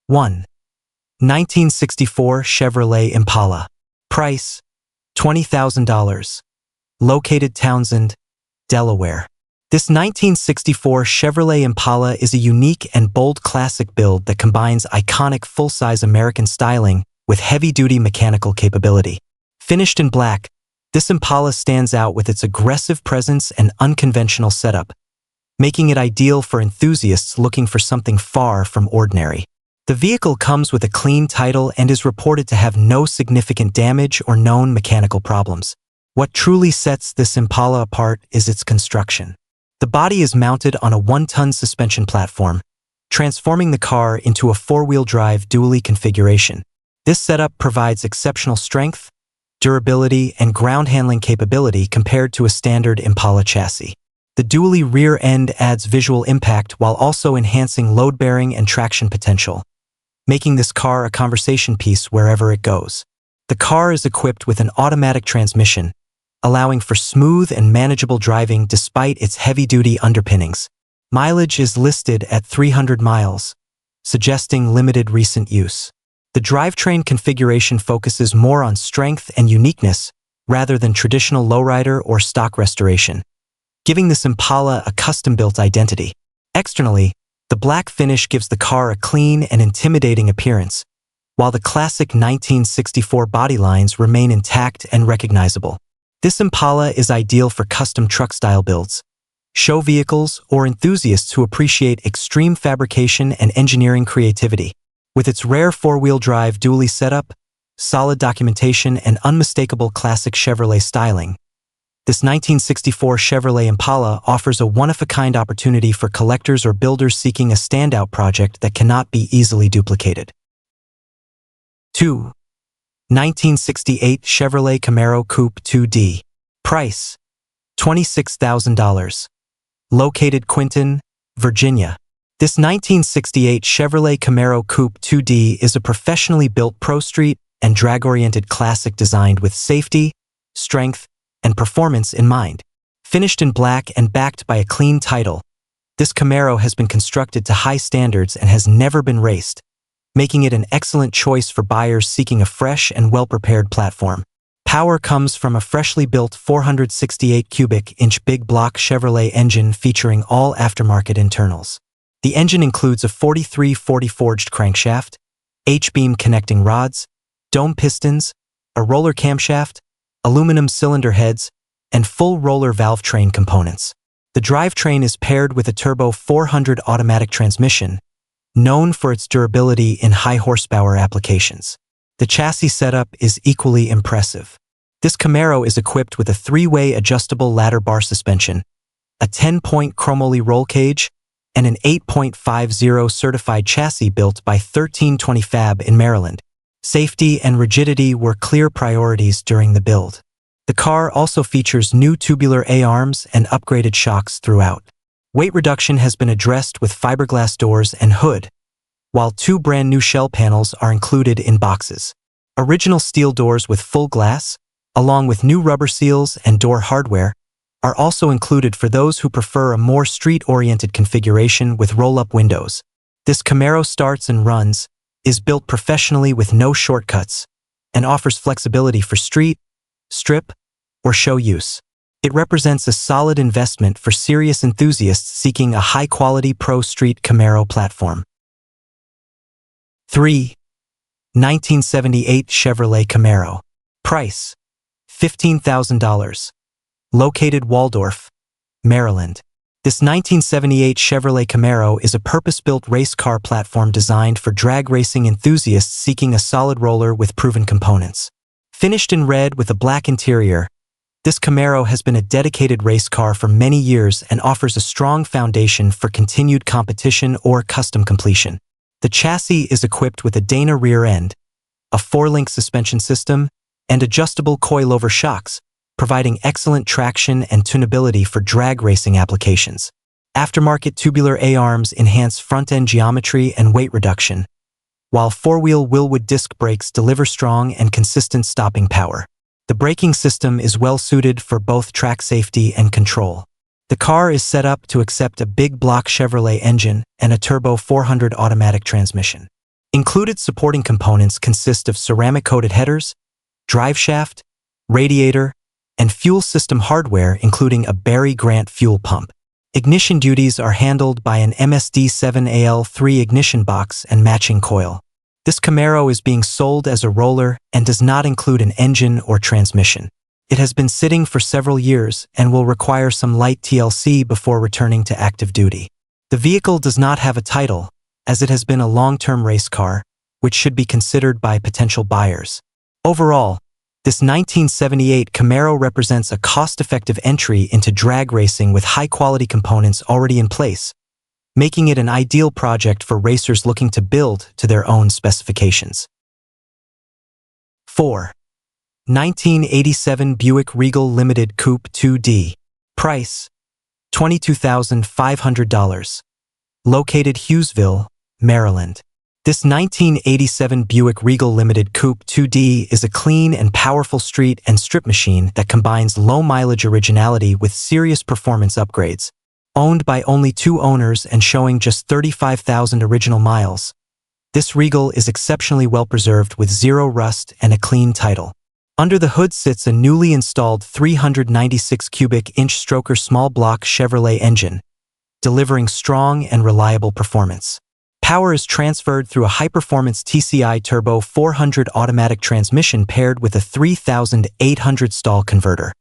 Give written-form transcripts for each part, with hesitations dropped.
1. 1964 Chevrolet Impala. Price: $20,000. Located Townsend, Delaware. This 1964 Chevrolet Impala is a unique and bold classic build that combines iconic full-size American styling with heavy-duty mechanical capability. Finished in black, this Impala stands out with its aggressive presence and unconventional setup, making it ideal for enthusiasts looking for something far from ordinary. The vehicle comes with a clean title and is reported to have no significant damage or known mechanical problems. What truly sets this Impala apart is its construction. The body is mounted on a 1-ton suspension platform, transforming the car into a 4-wheel drive dually configuration. This setup provides exceptional strength, durability, and ground handling capability compared to a standard Impala chassis. The dually rear end adds visual impact while also enhancing load-bearing and traction potential, making this car a conversation piece wherever it goes. The car is equipped with an automatic transmission, allowing for smooth and manageable driving despite its heavy-duty underpinnings. Mileage is listed at 300 miles, suggesting limited recent use. The drivetrain configuration focuses more on strength and uniqueness rather than traditional lowrider or stock restoration, giving this Impala a custom-built identity. Externally, the black finish gives the car a clean and intimidating appearance, while the classic 1964 body lines remain intact and recognizable. This Impala is ideal for custom truck-style builds, show vehicles, or enthusiasts who appreciate extreme fabrication and engineering creativity. With its rare 4-wheel drive dually setup, solid documentation, and unmistakable classic Chevrolet styling, this 1964 Chevrolet Impala offers a one-of-a-kind opportunity for collectors or builders seeking a standout project that cannot be easily duplicated. 2. 1968 Chevrolet Camaro Coupe 2D. Price: $26,000. Located Quinton, Virginia. This 1968 Chevrolet Camaro Coupe 2D is a professionally built pro-street and drag-oriented classic designed with safety, strength, and performance in mind. Finished in black and backed by a clean title, this Camaro has been constructed to high standards and has never been raced, making it an excellent choice for buyers seeking a fresh and well-prepared platform. Power comes from a freshly built 468 cubic inch big block Chevrolet engine featuring all aftermarket internals. The engine includes a 4340 forged crankshaft, H-beam connecting rods, dome pistons, a roller camshaft, aluminum cylinder heads, and full roller valve train components. The drivetrain is paired with a turbo 400 automatic transmission, known for its durability in high horsepower applications. The chassis setup is equally impressive. This Camaro is equipped with a 3-way adjustable ladder bar suspension, a 10-point chromoly roll cage, and an 8.50 certified chassis built by 1320 Fab in Maryland. Safety and rigidity were clear priorities during the build. The car also features new tubular A-arms and upgraded shocks throughout. Weight reduction has been addressed with fiberglass doors and hood, while 2 brand new shell panels are included in boxes. Original steel doors with full glass, along with new rubber seals and door hardware, are also included for those who prefer a more street-oriented configuration with roll-up windows. This Camaro starts and runs, is built professionally with no shortcuts, and offers flexibility for street, strip, or show use. It represents a solid investment for serious enthusiasts seeking a high-quality pro-street Camaro platform. 3. 1978 Chevrolet Camaro. Price: $15,000. Located Waldorf, Maryland. This 1978 Chevrolet Camaro is a purpose-built race car platform designed for drag racing enthusiasts seeking a solid roller with proven components. Finished in red with a black interior, this Camaro has been a dedicated race car for many years and offers a strong foundation for continued competition or custom completion. The chassis is equipped with a Dana rear end, a 4-link suspension system, and adjustable coilover shocks, providing excellent traction and tunability for drag racing applications. Aftermarket tubular A-arms enhance front-end geometry and weight reduction, while 4-wheel Willwood disc brakes deliver strong and consistent stopping power. The braking system is well-suited for both track safety and control. The car is set up to accept a big block Chevrolet engine and a turbo 400 automatic transmission. Included supporting components consist of ceramic-coated headers, drive shaft, radiator, and fuel system hardware including a Barry Grant fuel pump. Ignition duties are handled by an MSD7AL3 ignition box and matching coil. This Camaro is being sold as a roller and does not include an engine or transmission. It has been sitting for several years and will require some light TLC before returning to active duty. The vehicle does not have a title, as it has been a long-term race car, which should be considered by potential buyers. Overall, this 1978 Camaro represents a cost-effective entry into drag racing with high-quality components already in place, making it an ideal project for racers looking to build to their own specifications. 4. 1987 Buick Regal Limited Coupe 2D. Price: $22,500. Located Hughesville, Maryland. This 1987 Buick Regal Limited Coupe 2D is a clean and powerful street and strip machine that combines low-mileage originality with serious performance upgrades. Owned by only 2 owners and showing just 35,000 original miles, this Regal is exceptionally well-preserved with zero rust and a clean title. Under the hood sits a newly installed 396 cubic inch stroker small block Chevrolet engine, delivering strong and reliable performance. Power is transferred through a high-performance TCI Turbo 400 automatic transmission paired with a 3,800 stall converter,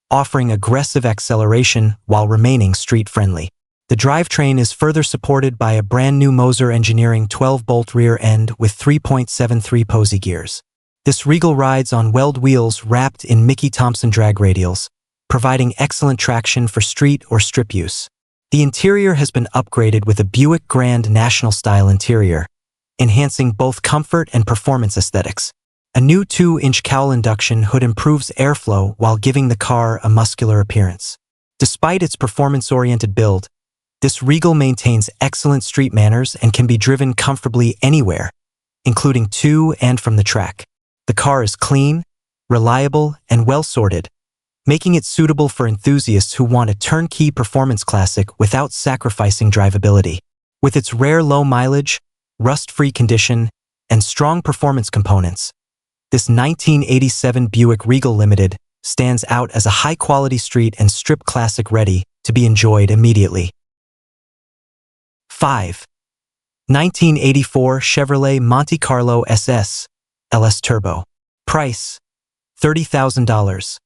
offering aggressive acceleration while remaining street-friendly. The drivetrain is further supported by a brand-new Moser Engineering 12-bolt rear end with 3.73 Posey gears. This Regal rides on weld wheels wrapped in Mickey Thompson drag radials, providing excellent traction for street or strip use. The interior has been upgraded with a Buick Grand National Style interior, enhancing both comfort and performance aesthetics. A new 2-inch cowl induction hood improves airflow while giving the car a muscular appearance. Despite its performance-oriented build, this Regal maintains excellent street manners and can be driven comfortably anywhere, including to and from the track. The car is clean, reliable, and well-sorted, making it suitable for enthusiasts who want a turnkey performance classic without sacrificing drivability. With its rare low mileage, rust-free condition, and strong performance components, this 1987 Buick Regal Limited stands out as a high-quality street and strip classic ready to be enjoyed immediately. 5. 1984 Chevrolet Monte Carlo SS LS Turbo. Price: $30,000.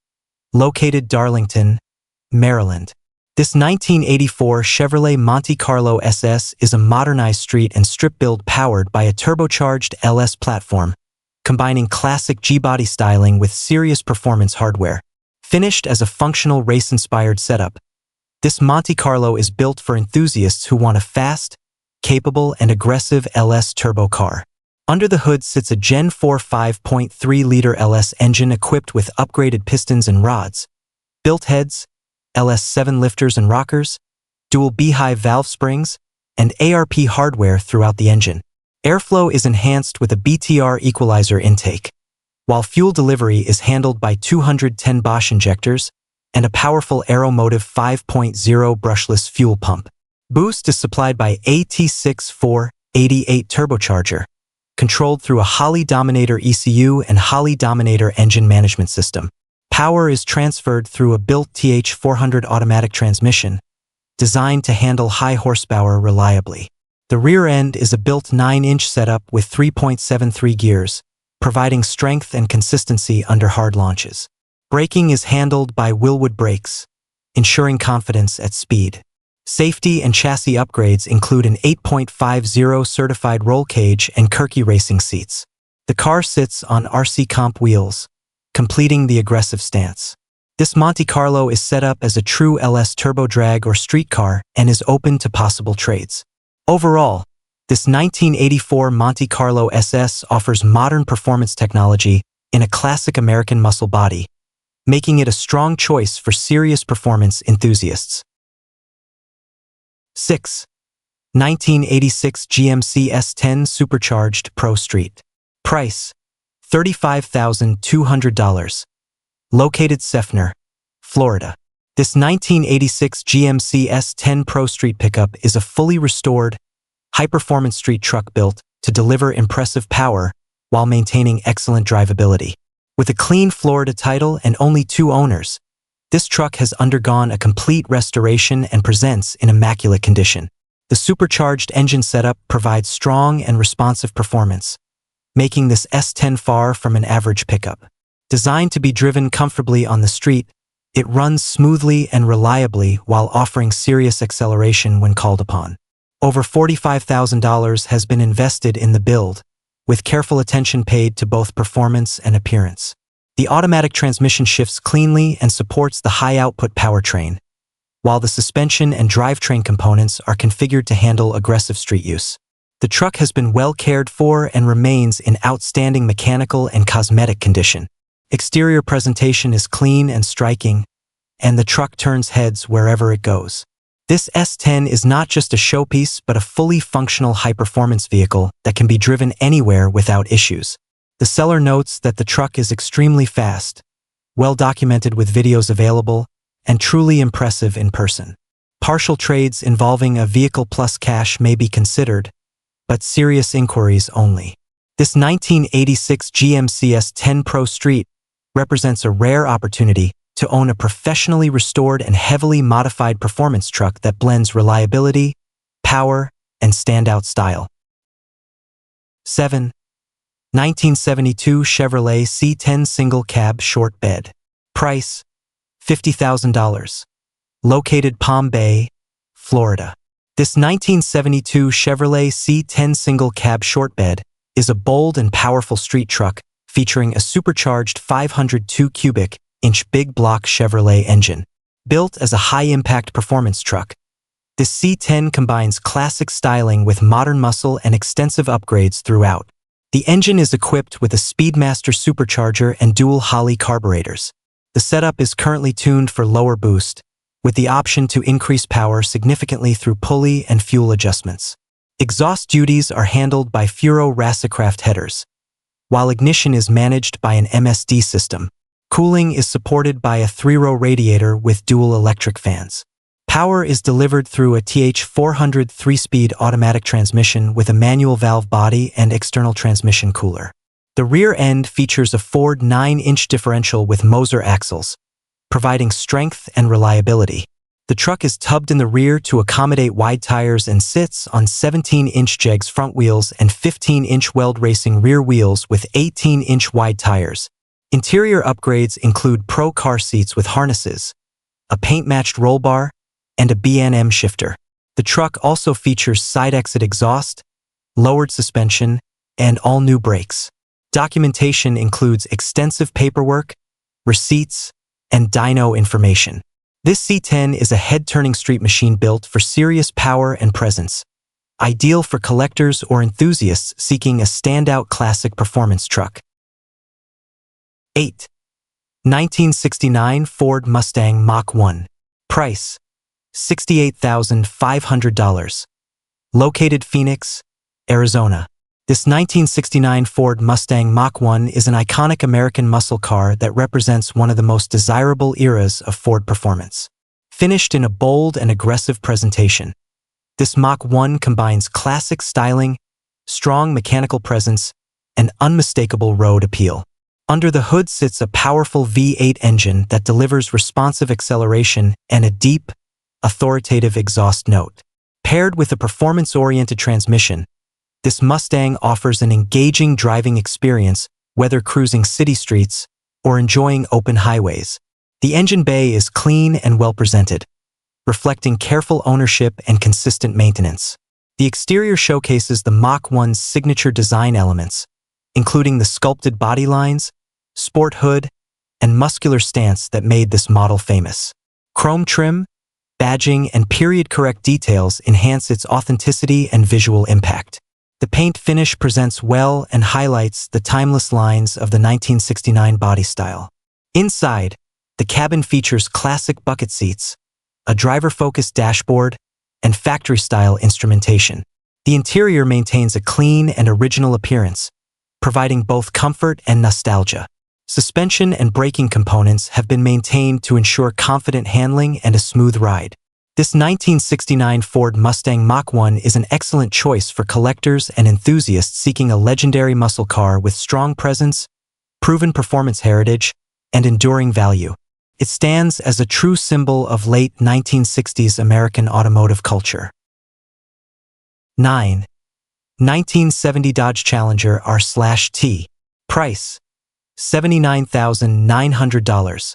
Located Darlington, Maryland. This 1984 Chevrolet Monte Carlo SS is a modernized street and strip build powered by a turbocharged LS platform, combining classic G-body styling with serious performance hardware. Finished as a functional race-inspired setup, this Monte Carlo is built for enthusiasts who want a fast, capable, and aggressive LS turbo car. Under the hood sits a Gen 4 5.3-liter LS engine equipped with upgraded pistons and rods, built heads, LS7 lifters and rockers, dual beehive valve springs, and ARP hardware throughout the engine. Airflow is enhanced with a BTR equalizer intake, while fuel delivery is handled by 210 Bosch injectors and a powerful Automotive 5.0 brushless fuel pump. Boost is supplied by AT6 488 turbocharger, controlled through a Holley Dominator ECU and Holley Dominator engine management system. Power is transferred through a built TH400 automatic transmission, designed to handle high horsepower reliably. The rear end is a built 9-inch setup with 3.73 gears, providing strength and consistency under hard launches. Braking is handled by Willwood brakes, ensuring confidence at speed. Safety and chassis upgrades include an 8.50 certified roll cage and Kirky racing seats. The car sits on RC comp wheels, completing the aggressive stance. This Monte Carlo is set up as a true LS turbo drag or street car and is open to possible trades. Overall, this 1984 Monte Carlo SS offers modern performance technology in a classic American muscle body, making it a strong choice for serious performance enthusiasts. 6. 1986 GMC S10 Supercharged Pro Street. Price: $35,200. Located Seffner, Florida. This 1986 GMC S10 Pro Street pickup is a fully restored, high-performance street truck built to deliver impressive power while maintaining excellent drivability. With a clean Florida title and only 2 owners, this truck has undergone a complete restoration and presents in immaculate condition. The supercharged engine setup provides strong and responsive performance, making this S10 far from an average pickup. Designed to be driven comfortably on the street, it runs smoothly and reliably while offering serious acceleration when called upon. Over $45,000 has been invested in the build, with careful attention paid to both performance and appearance. The automatic transmission shifts cleanly and supports the high-output powertrain, while the suspension and drivetrain components are configured to handle aggressive street use. The truck has been well cared for and remains in outstanding mechanical and cosmetic condition. Exterior presentation is clean and striking, and the truck turns heads wherever it goes. This S10 is not just a showpiece but a fully functional high-performance vehicle that can be driven anywhere without issues. The seller notes that the truck is extremely fast, well documented with videos available, and truly impressive in person. Partial trades involving a vehicle plus cash may be considered, but serious inquiries only. This 1986 GMC S10 Pro Street represents a rare opportunity to own a professionally restored and heavily modified performance truck that blends reliability, power, and standout style. 7. 1972 Chevrolet C10 Single Cab Short Bed. Price: $50,000. Located Palm Bay, Florida. This 1972 Chevrolet C10 Single Cab Short Bed is a bold and powerful street truck featuring a supercharged 502 cubic inch big block Chevrolet engine. Built as a high-impact performance truck, this C10 combines classic styling with modern muscle and extensive upgrades throughout. The engine is equipped with a Speedmaster supercharger and dual Holley carburetors. The setup is currently tuned for lower boost, with the option to increase power significantly through pulley and fuel adjustments. Exhaust duties are handled by Furo Racicraft headers, while ignition is managed by an MSD system. Cooling is supported by a 3-row radiator with dual electric fans. Power is delivered through a TH400 3-speed automatic transmission with a manual valve body and external transmission cooler. The rear end features a Ford 9-inch differential with Moser axles, providing strength and reliability. The truck is tubbed in the rear to accommodate wide tires and sits on 17-inch jegs front wheels and 15-inch Weld Racing rear wheels with 18-inch wide tires. Interior upgrades include Pro car seats with harnesses, a paint-matched roll bar, and a B&M shifter. The truck also features side-exit exhaust, lowered suspension, and all-new brakes. Documentation includes extensive paperwork, receipts, and dyno information. This C10 is a head-turning street machine built for serious power and presence, ideal for collectors or enthusiasts seeking a standout classic performance truck. 8. 1969 Ford Mustang Mach-1. Price: $68,500. Located Phoenix, Arizona. This 1969 Ford Mustang Mach-1 is an iconic American muscle car that represents one of the most desirable eras of Ford performance. Finished in a bold and aggressive presentation, this Mach-1 combines classic styling, strong mechanical presence, and unmistakable road appeal. Under the hood sits a powerful V8 engine that delivers responsive acceleration and a deep, authoritative exhaust note. Paired with a performance-oriented transmission, this Mustang offers an engaging driving experience whether cruising city streets or enjoying open highways. The engine bay is clean and well-presented, reflecting careful ownership and consistent maintenance. The exterior showcases the Mach-1's signature design elements, including the sculpted body lines, sport hood, and muscular stance that made this model famous. Chrome trim, badging, and period-correct details enhance its authenticity and visual impact. The paint finish presents well and highlights the timeless lines of the 1969 body style. Inside, the cabin features classic bucket seats, a driver-focused dashboard, and factory-style instrumentation. The interior maintains a clean and original appearance, providing both comfort and nostalgia. Suspension and braking components have been maintained to ensure confident handling and a smooth ride. This 1969 Ford Mustang Mach-1 is an excellent choice for collectors and enthusiasts seeking a legendary muscle car with strong presence, proven performance heritage, and enduring value. It stands as a true symbol of late 1960s American automotive culture. 9. 1970 Dodge Challenger R/T. Price: $79,900.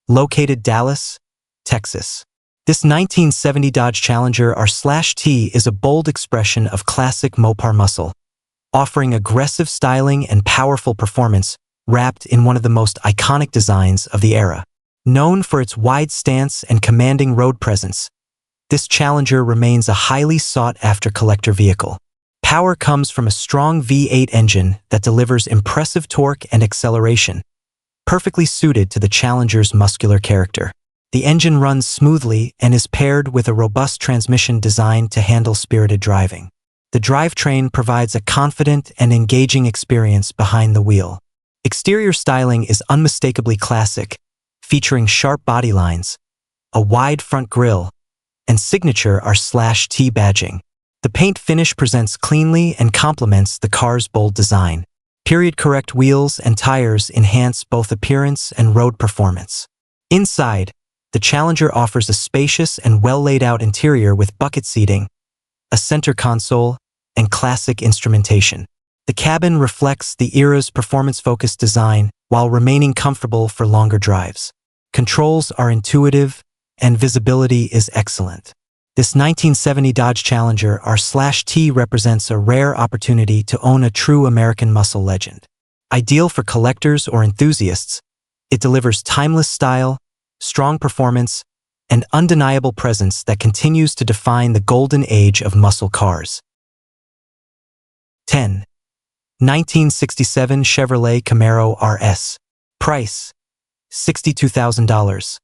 Located Dallas, Texas. This 1970 Dodge Challenger R/T is a bold expression of classic Mopar muscle, offering aggressive styling and powerful performance wrapped in one of the most iconic designs of the era. Known for its wide stance and commanding road presence, this Challenger remains a highly sought-after collector vehicle. Power comes from a strong V8 engine that delivers impressive torque and acceleration, perfectly suited to the Challenger's muscular character. The engine runs smoothly and is paired with a robust transmission designed to handle spirited driving. The drivetrain provides a confident and engaging experience behind the wheel. Exterior styling is unmistakably classic, featuring sharp body lines, a wide front grille, and signature R/T badging. The paint finish presents cleanly and complements the car's bold design. Period-correct wheels and tires enhance both appearance and road performance. Inside, the Challenger offers a spacious and well-laid-out interior with bucket seating, a center console, and classic instrumentation. The cabin reflects the era's performance-focused design while remaining comfortable for longer drives. Controls are intuitive, and visibility is excellent. This 1970 Dodge Challenger R/T represents a rare opportunity to own a true American muscle legend. Ideal for collectors or enthusiasts, it delivers timeless style, strong performance, and undeniable presence that continues to define the golden age of muscle cars. 10. 1967 Chevrolet Camaro RS. Price: $62,000.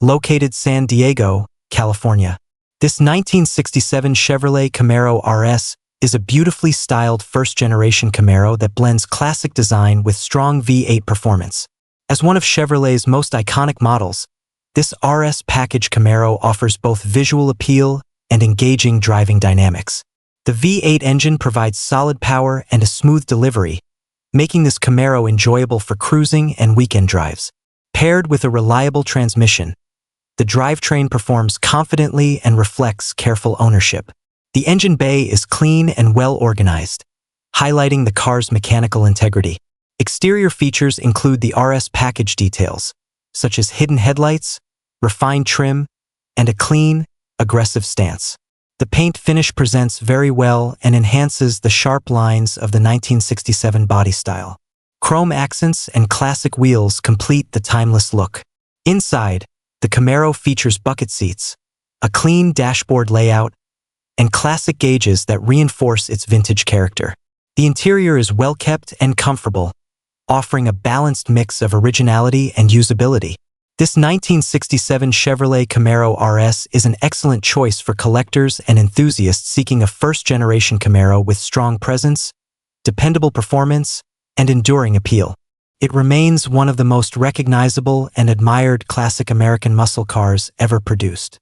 Located San Diego, California. This 1967 Chevrolet Camaro RS is a beautifully styled first-generation Camaro that blends classic design with strong V8 performance. As one of Chevrolet's most iconic models, this RS package Camaro offers both visual appeal and engaging driving dynamics. The V8 engine provides solid power and a smooth delivery, making this Camaro enjoyable for cruising and weekend drives. Paired with a reliable transmission, the drivetrain performs confidently and reflects careful ownership. The engine bay is clean and well-organized, highlighting the car's mechanical integrity. Exterior features include the RS package details, such as hidden headlights, refined trim, and a clean, aggressive stance. The paint finish presents very well and enhances the sharp lines of the 1967 body style. Chrome accents and classic wheels complete the timeless look. Inside, the Camaro features bucket seats, a clean dashboard layout, and classic gauges that reinforce its vintage character. The interior is well-kept and comfortable, offering a balanced mix of originality and usability. This 1967 Chevrolet Camaro RS is an excellent choice for collectors and enthusiasts seeking a first-generation Camaro with strong presence, dependable performance, and enduring appeal. It remains one of the most recognizable and admired classic American muscle cars ever produced.